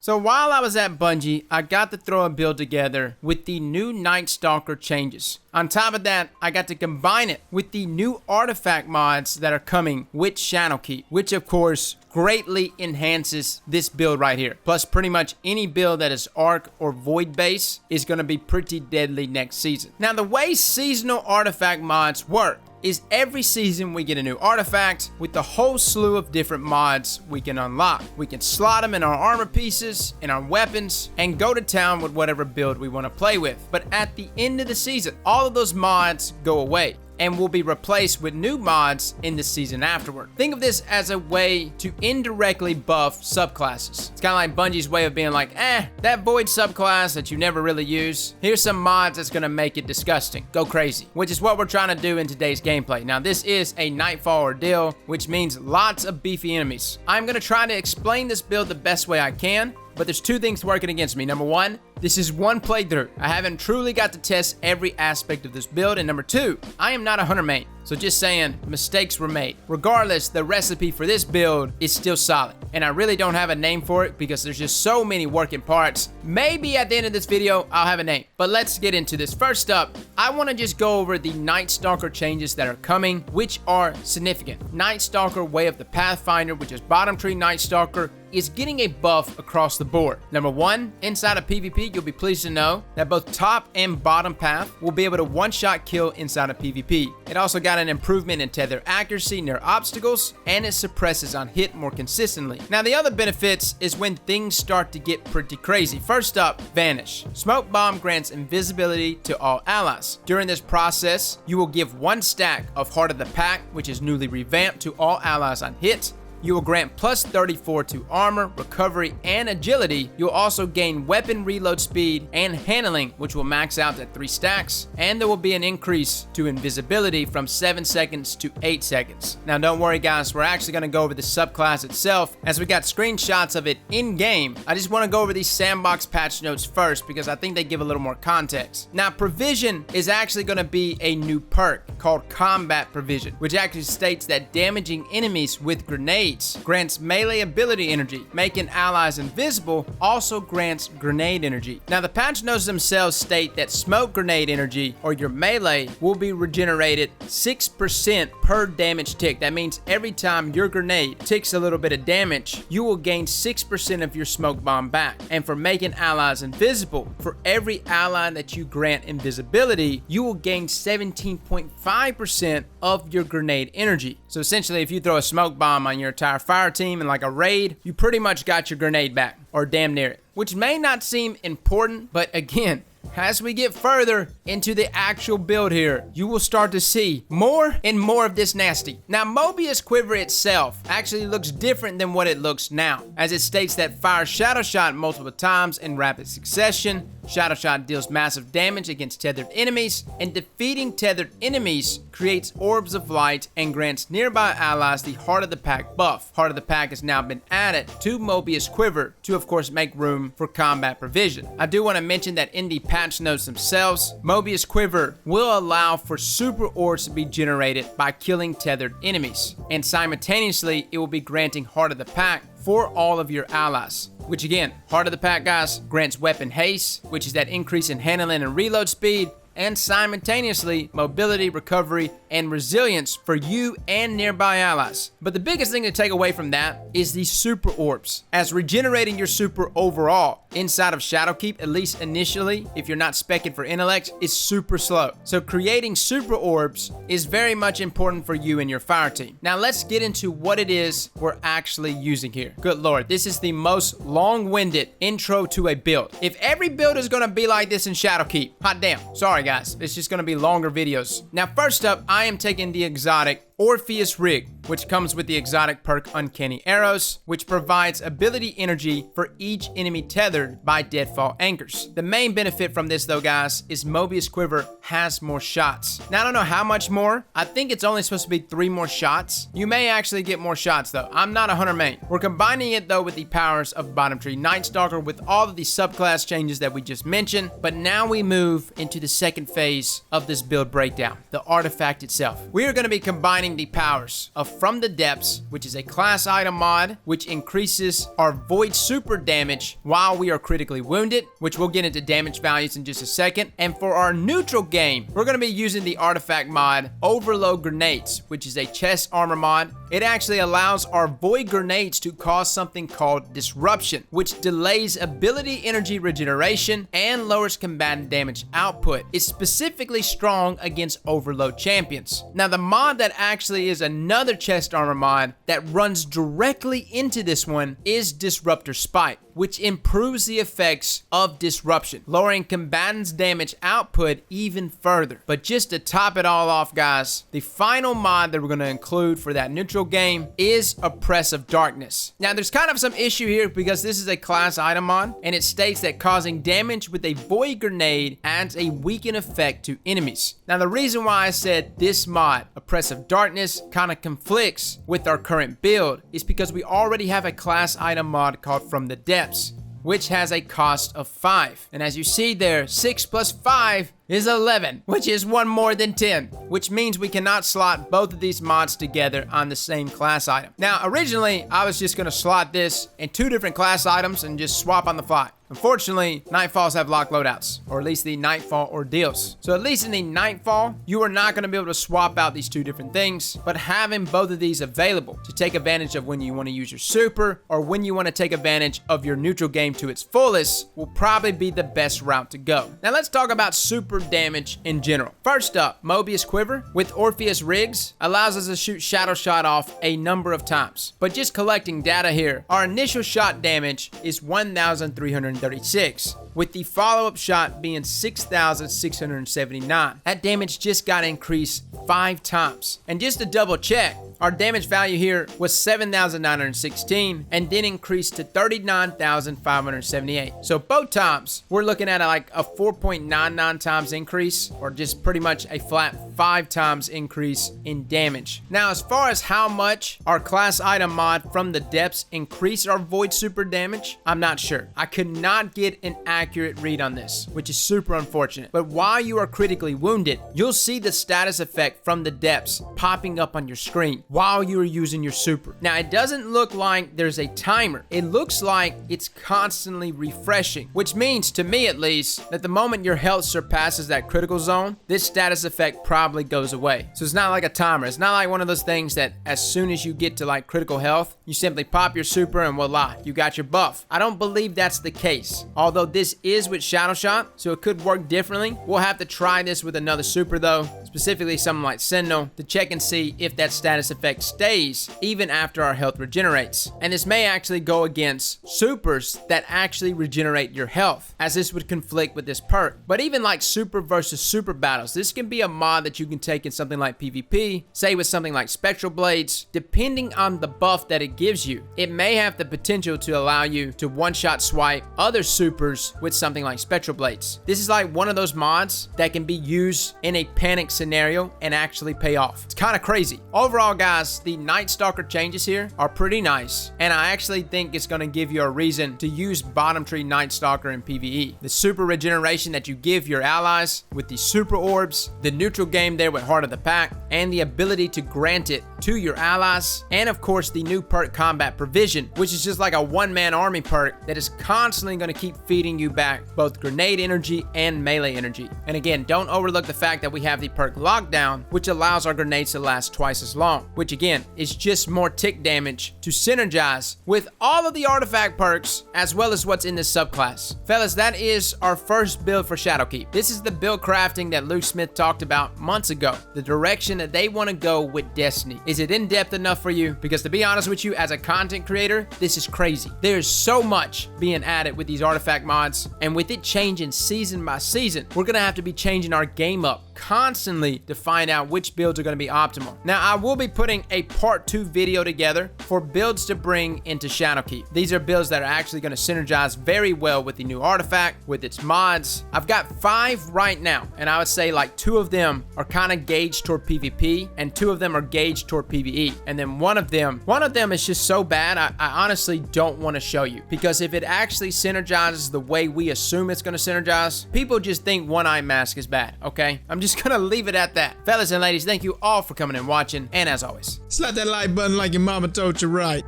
So while I was at Bungie, I got to throw a build together with the new Nightstalker changes. On top of that, I got to combine it with the new artifact mods that are coming with Shadowkeep, which of course greatly enhances this build right here. Plus pretty much any build that is Arc or Void base is going to be pretty deadly next season. Now the way seasonal artifact mods work is every season we get a new artifact with a whole slew of different mods we can unlock. We can slot them in our armor pieces, in our weapons, and go to town with whatever build we want to play with. But at the end of the season, all of those mods go away and will be replaced with new mods in the season afterward. Think of this as a way to indirectly buff subclasses. It's kind of like Bungie's way of being like, that void subclass that you never really use, here's some mods that's gonna make it disgusting. Go crazy. Which is what we're trying to do in today's gameplay. Now this is a Nightfall ordeal, which means lots of beefy enemies. I'm gonna try to explain this build the best way I can, but there's two things working against me. Number one, this is one playthrough. I haven't truly got to test every aspect of this build. And number two, I am not a hunter main. So just saying, mistakes were made. Regardless, the recipe for this build is still solid. And I really don't have a name for it because there's just so many working parts. Maybe at the end of this video, I'll have a name. But let's get into this. First up, I want to just go over the Nightstalker changes that are coming, which are significant. Nightstalker Way of the Pathfinder, which is bottom tree Nightstalker, is getting a buff across the board. Number one, inside of PvP, you'll be pleased to know that both top and bottom path will be able to one-shot kill inside of PvP. It also got an improvement in tether accuracy near obstacles, and it suppresses on hit more consistently. Now the other benefits is when things start to get pretty crazy. First up, Vanish. Smoke Bomb grants invisibility to all allies. During this process, you will give 1 stack of Heart of the Pack, which is newly revamped, to all allies on hit. You will grant plus 34 to armor, recovery, and agility. You'll also gain weapon reload speed and handling, which will max out at 3 stacks. And there will be an increase to invisibility from 7 seconds to 8 seconds. Now don't worry guys, we're actually going to go over the subclass itself as we got screenshots of it in game. I just want to go over these Sandbox patch notes first because I think they give a little more context. Now Provision is actually going to be a new perk called Combat Provision, which actually states that damaging enemies with grenades grants melee ability energy. Making allies invisible also grants grenade energy. Now the patch notes themselves state that smoke grenade energy, or your melee, will be regenerated 6% per damage tick. That means every time your grenade ticks a little bit of damage, you will gain 6% of your smoke bomb back. And for making allies invisible, for every ally that you grant invisibility, you will gain 17.5% of your grenade energy. So essentially, if you throw a smoke bomb on your entire fire team in like a raid, you pretty much got your grenade back, or damn near it. Which may not seem important, but again, as we get further into the actual build here, you will start to see more and more of this nasty. Now, Mobius Quiver itself actually looks different than what it looks now, as it states that fire Shadow Shot multiple times in rapid succession. Shadow Shot deals massive damage against tethered enemies, and defeating tethered enemies creates orbs of light and grants nearby allies the Heart of the Pack buff. Heart of the Pack has now been added to Mobius Quiver to, of course, make room for Combat Provision. I do want to mention that in the patch notes themselves, Mobius Quiver will allow for super orbs to be generated by killing tethered enemies, and simultaneously it will be granting Heart of the Pack for all of your allies. Which again, Heart of the Pack guys, grants weapon haste, which is that increase in handling and reload speed, and simultaneously mobility, recovery, and resilience for you and nearby allies. But the biggest thing to take away from that is the super orbs, as regenerating your super overall inside of Shadowkeep, at least initially, if you're not spec'ing for intellect, is super slow. So creating super orbs is very much important for you and your fire team. Now let's get into what it is we're actually using here. Good lord, this is the most long-winded intro to a build. If every build is gonna be like this in Shadowkeep, hot damn, sorry guys, it's just gonna be longer videos. Now first up, I am taking the exotic Orpheus Rig, which comes with the exotic perk Uncanny Arrows, which provides ability energy for each enemy tethered by deadfall anchors. The main benefit from this though guys is Mobius Quiver has more shots. Now I don't know how much more, I think it's only supposed to be 3 more shots. You may actually get more shots though, I'm not a hunter main. We're combining it though with the powers of bottom tree Nightstalker with all of the subclass changes that we just mentioned, but now we move into the second phase of this build breakdown, the artifact itself. We are going to be combining combining the powers of From the Depths, which is a class item mod, which increases our void super damage while we are critically wounded, which we'll get into damage values in just a second. And for our neutral game, we're going to be using the artifact mod Overload Grenades, which is a chest armor mod. It actually allows our void grenades to cause something called disruption, which delays ability energy regeneration and lowers combatant damage output. It's specifically strong against overload champions. Now, the mod that actually is another chest armor mod that runs directly into this one is Disruptor Spike, which improves the effects of disruption, lowering combatants' damage output even further. But just to top it all off, guys, the final mod that we're going to include for that neutral game is Oppressive Darkness. Now, there's kind of some issue here because this is a class item mod, and it states that causing damage with a void grenade adds a weaken effect to enemies. Now, the reason why I said this mod, Oppressive Darkness, kind of conflicts with our current build is because we already have a class item mod called From the Depths, which has a cost of 5. And as you see there, 6 plus 5 is 11, which is one more than 10, which means we cannot slot both of these mods together on the same class item. Now, originally, I was just gonna slot this in 2 different class items and just swap on the fly. Unfortunately, Nightfalls have locked loadouts, or at least the Nightfall ordeals. So at least in the Nightfall, you are not gonna be able to swap out these 2 different things, but having both of these available to take advantage of when you wanna use your super, or when you wanna take advantage of your neutral game to its fullest, will probably be the best route to go. Now let's talk about super damage in general. First up, Mobius Quiver with Orpheus Rigs allows us to shoot Shadow Shot off a number of times. But just collecting data here, our initial shot damage is 1,336, with the follow-up shot being 6,679. That damage just got increased 5 times. And just to double check, our damage value here was 7,916 and then increased to 39,578. So both times, we're looking at like a 4.99 times increase, or just pretty much a flat 5 times increase in damage. Now, as far as how much our class item mod From the Depths increased our void super damage, I'm not sure. I could not get an accurate read on this, which is super unfortunate. But while you are critically wounded, you'll see the status effect From the Depths popping up on your screen while you are using your super. Now, it doesn't look like there's a timer. It looks like it's constantly refreshing, which means, to me at least, that the moment your health surpasses that critical zone, this status effect probably goes away. So it's not like a timer. It's not like one of those things that as soon as you get to like critical health, you simply pop your super and voila, you got your buff. I don't believe that's the case. Although this is with Shadow Shot, so it could work differently. We'll have to try this with another super though, specifically something like Sentinel, to check and see if that status effect stays even after our health regenerates. And this may actually go against supers that actually regenerate your health, as this would conflict with this perk. But even like super versus super battles, this can be a mod that you can take in something like PvP, say with something like Spectral Blades. Depending on the buff that it gives you, it may have the potential to allow you to one-shot swipe other supers with something like Spectral Blades. This is like one of those mods that can be used in a panic scenario and actually pay off. It's kind of crazy. Overall, guys, the Nightstalker changes here are pretty nice, and I actually think it's going to give you a reason to use bottom tree Nightstalker in PvE. The super regeneration that you give your allies with the super orbs, the neutral game there with Heart of the Pack, and the ability to grant it to your allies, and of course the new perk Combat Provision, which is just like a one-man army perk that is constantly going to keep feeding you back both grenade energy and melee energy. And again, don't overlook the fact that we have the perk Lockdown, which allows our grenades to last twice as long, which again is just more tick damage to synergize with all of the artifact perks as well as what's in this subclass. Fellas, that is our first build for Shadowkeep. This is the build crafting that Luke Smith talked about months ago, the direction that they want to go with Destiny. Is it in depth enough for you? Because to be honest with you, as a content creator, this is crazy. There's so much being added with these artifact mods, and with it changing season by season, we're gonna have to be changing our game up constantly to find out which builds are going to be optimal. Now, I will be putting a part 2 video together for builds to bring into Shadowkeep. These are builds that are actually going to synergize very well with the new artifact, with its mods. I've got 5 right now, and I would say like 2 of them are kind of gauged toward PvP, and 2 of them are gauged toward short PvE. And then one of them is just so bad, I honestly don't want to show you. Because if it actually synergizes the way we assume it's going to synergize, people just think one-eye mask is bad, okay? I'm just going to leave it at that. Fellas and ladies, thank you all for coming and watching. And as always, slap that like button like your mama told you right.